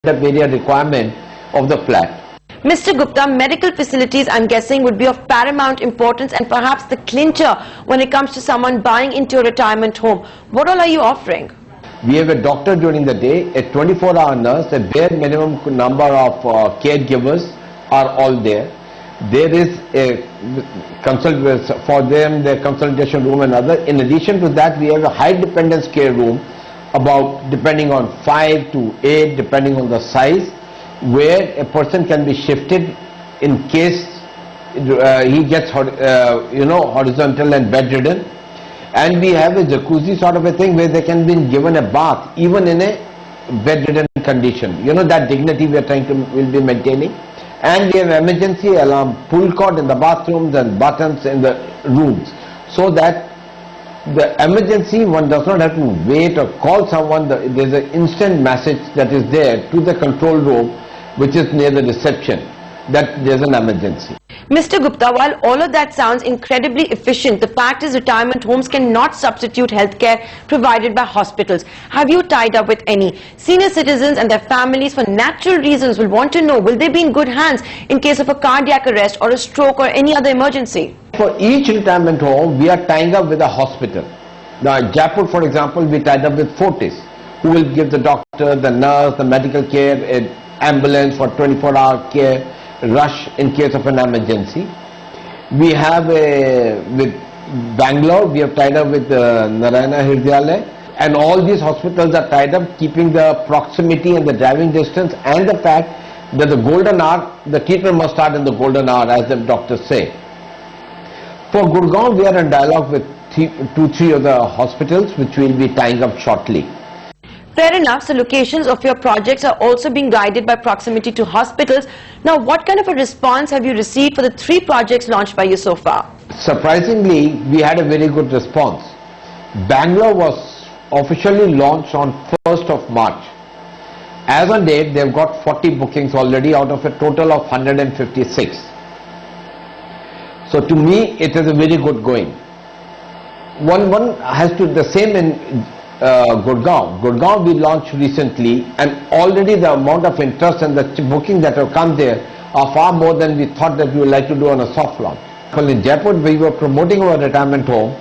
area requirement of the flat. Mr. Gupta, medical facilities, I'm guessing, would be of paramount importance and perhaps the clincher when it comes to someone buying into a retirement home. What all are you offering? We have a doctor during the day, a 24-hour nurse, a bare minimum number of caregivers are all there. There is a for them, their consultation room and other. In addition to that, we have a high dependence care room, about depending on 5 to 8, depending on the size, where a person can be shifted in case he gets horizontal and bedridden. And we have a jacuzzi sort of a thing where they can be given a bath even in a bedridden condition. You know, that dignity we are will be maintaining. And we have emergency alarm pull cord in the bathrooms and buttons in the rooms, so that the emergency, one does not have to wait or call someone. There's an instant message that is there to the control room, which is near the reception, that there's an emergency. Mr. Gupta, while all of that sounds incredibly efficient, the fact is retirement homes cannot substitute healthcare provided by hospitals. Have you tied up with any? Senior citizens and their families, for natural reasons, will want to know, will they be in good hands in case of a cardiac arrest or a stroke or any other emergency? For each retirement home, we are tying up with a hospital. Now in Jaipur, for example, we tied up with Fortis, who will give the doctor, the nurse, the medical care, an ambulance for 24-hour care, rush in case of an emergency. We have with Bangalore, we have tied up with Narayana Hridyalaya, and all these hospitals are tied up, keeping the proximity and the driving distance and the fact that the golden hour, the treatment must start in the golden hour, as the doctors say. For Gurgaon, we are in dialogue with 2-3 other hospitals, which we will be tying up shortly. Fair enough, so locations of your projects are also being guided by proximity to hospitals. Now, what kind of a response have you received for the 3 projects launched by you so far? Surprisingly, we had a very good response. Bangalore was officially launched on 1st of March. As on date, they've got 40 bookings already out of a total of 156. So to me, it is a very good going. One has to, the same in Gurgaon. Gurgaon we launched recently, and already the amount of interest and the booking that have come there are far more than we thought that we would like to do on a soft launch. In Jaipur, we were promoting our retirement home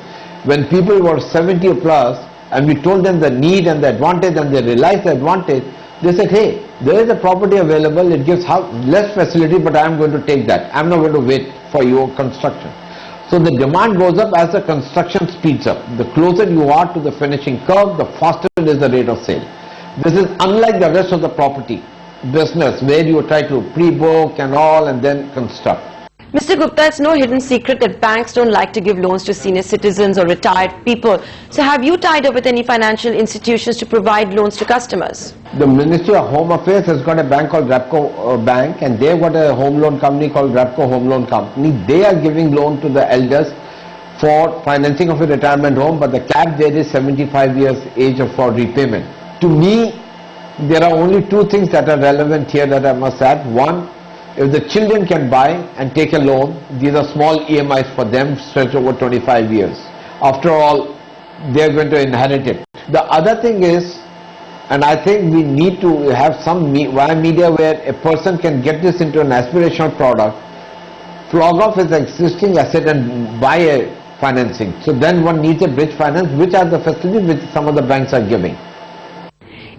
when people were 70 plus, and we told them the need and the advantage, and they realized the advantage. They said, hey, there is a property available, it gives less facility, but I am going to take that. I am not going to wait for your construction. So the demand goes up as the construction speeds up. The closer you are to the finishing curve, the faster is the rate of sale. This is unlike the rest of the property business, where you try to pre-book and all and then construct. Mr. Gupta, it's no hidden secret that banks don't like to give loans to senior citizens or retired people. So have you tied up with any financial institutions to provide loans to customers? The Ministry of Home Affairs has got a bank called Rapco Bank, and they've got a home loan company called Rapco Home Loan Company. They are giving loan to the elders for financing of a retirement home, but the cap there is 75 years age for repayment. To me, there are only 2 things that are relevant here that I must add. One, if the children can buy and take a loan, these are small EMIs for them, stretch over 25 years. After all, they are going to inherit it. The other thing is, and I think we need to have some via media where a person can get this into an aspirational product, flog off his existing asset and buy a financing. So then one needs a bridge finance, which are the facilities which some of the banks are giving.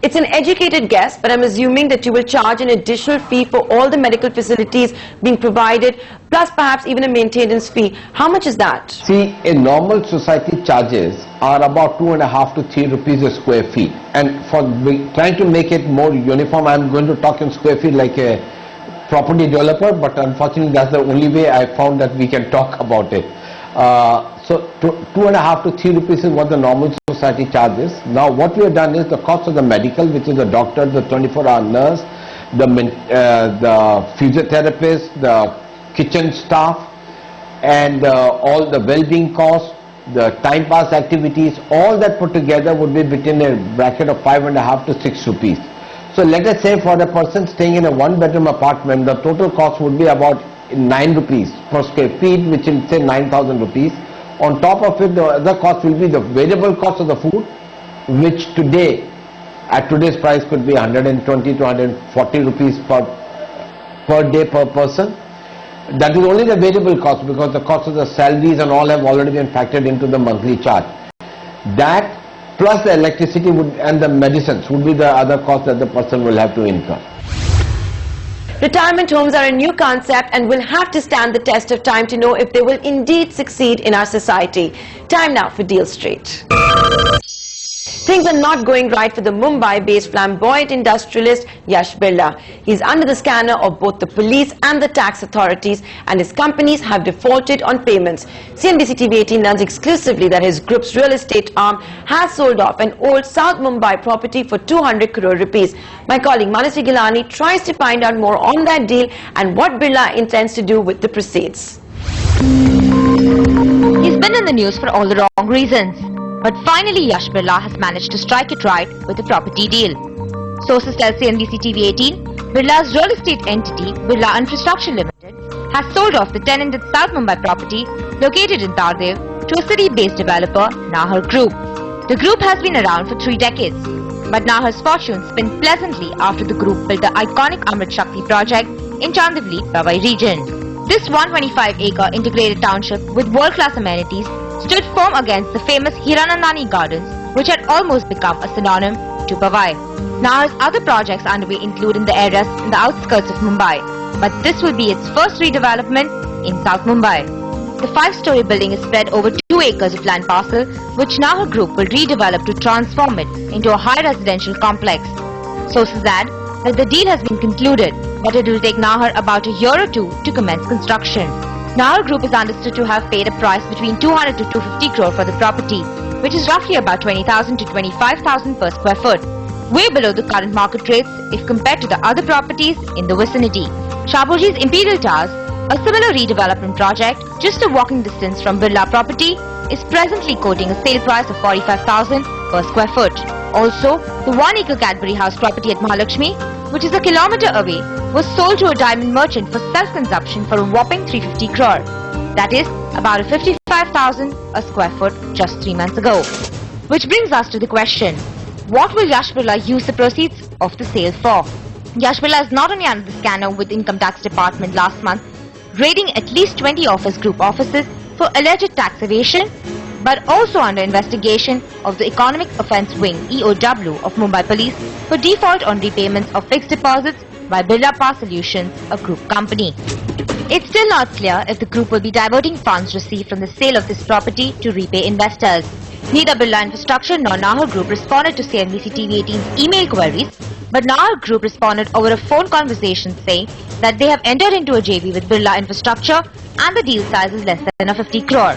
It's an educated guess, but I'm assuming that you will charge an additional fee for all the medical facilities being provided, plus perhaps even a maintenance fee. How much is that? See, a normal society charges are about 2.5 to 3 rupees a square feet. And for trying to make it more uniform, I'm going to talk in square feet like a property developer, but unfortunately that's the only way I found that we can talk about it. So 2.5 to 3 rupees is what the normal society charges. Now what we have done is the cost of the medical, which is the doctor, the 24-hour nurse, the physiotherapist, the kitchen staff, and all the well-being costs, the time pass activities, all that put together would be between a bracket of 5.5 to 6 rupees. So let us say for a person staying in a 1-bedroom apartment, the total cost would be about 9 rupees per square feet, which will say 9,000 rupees. On top of it, the other cost will be the variable cost of the food, which today at today's price could be 120 to 140 rupees per day per person. That is only the variable cost, because the cost of the salaries and all have already been factored into the monthly charge. That plus the electricity and the medicines would be the other cost that the person will have to incur. Retirement homes are a new concept and will have to stand the test of time to know if they will indeed succeed in our society. Time now for Deal Street. Things are not going right for the Mumbai-based flamboyant industrialist Yash Birla. He's under the scanner of both the police and the tax authorities, and his companies have defaulted on payments. CNBC TV 18 learns exclusively that his group's real estate arm has sold off an old South Mumbai property for 200 crore rupees. My colleague Manasvi Gilani tries to find out more on that deal and what Birla intends to do with the proceeds. He's been in the news for all the wrong reasons. But finally, Yash Birla has managed to strike it right with a property deal. Sources tell CNBC TV 18, Birla's real estate entity, Birla Infrastructure Limited, has sold off the tenanted South Mumbai property located in Tardev to a city-based developer, Nahar Group. The group has been around for 3 decades, but Nahar's fortune spin pleasantly after the group built the iconic Amrit Shakti project in Chandivli, Powai region. This 125-acre integrated township with world-class amenities stood firm against the famous Hiranandani Gardens, which had almost become a synonym to Powai. Nahar's other projects underway include in the areas in the outskirts of Mumbai, but this will be its first redevelopment in South Mumbai. The 5-story building is spread over 2 acres of land parcel, which Nahar Group will redevelop to transform it into a high residential complex. Sources add that the deal has been concluded, but it will take Nahar about a year or 2 to commence construction. Nahar Group is understood to have paid a price between 200 to 250 crore for the property, which is roughly about 20,000 to 25,000 per square foot, way below the current market rates if compared to the other properties in the vicinity. Shapoorji's Imperial Towers, a similar redevelopment project just a walking distance from Birla property, is presently quoting a sale price of 45,000 per square foot. Also, the 1-acre Cadbury House property at Mahalakshmi, which is a kilometre away, was sold to a diamond merchant for self-consumption for a whopping 350 crore. That is about 55,000 a square foot just 3 months ago. Which brings us to the question, what will Yash Birla use the proceeds of the sale for? Yash Birla is not only under the scanner with Income Tax Department last month, raiding at least 20 of his group offices for alleged tax evasion, but also under investigation of the Economic Offence Wing (EOW) of Mumbai Police for default on repayments of fixed deposits by Birla Power Solutions, a group company. It's still not clear if the group will be diverting funds received from the sale of this property to repay investors. Neither Birla Infrastructure nor Nahar Group responded to CNBC TV 18's email queries, but Nahar Group responded over a phone conversation saying that they have entered into a JV with Birla Infrastructure and the deal size is less than 50 crore.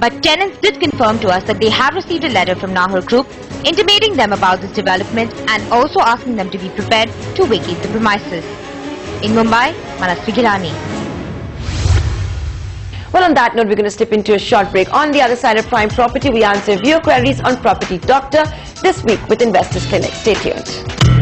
But tenants did confirm to us that they have received a letter from Nahar Group intimating them about this development and also asking them to be prepared to vacate the premises. In Mumbai, Manasvi Gilani. Well, on that note, we're going to slip into a short break. On the other side of Prime Property, we answer viewer queries on Property Doctor this week with Investors Clinic. Stay tuned.